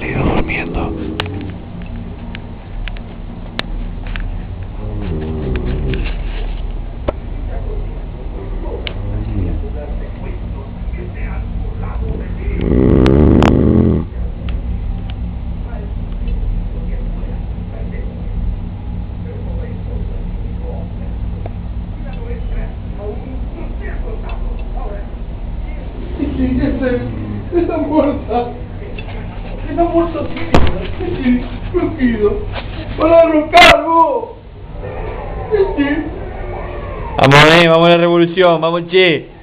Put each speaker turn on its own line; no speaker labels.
marido durmiendo.
Está muerta. Está muerta. Sí, lo pido. Para arrancar vos.
Vamos, vamos a la revolución, vamos, che.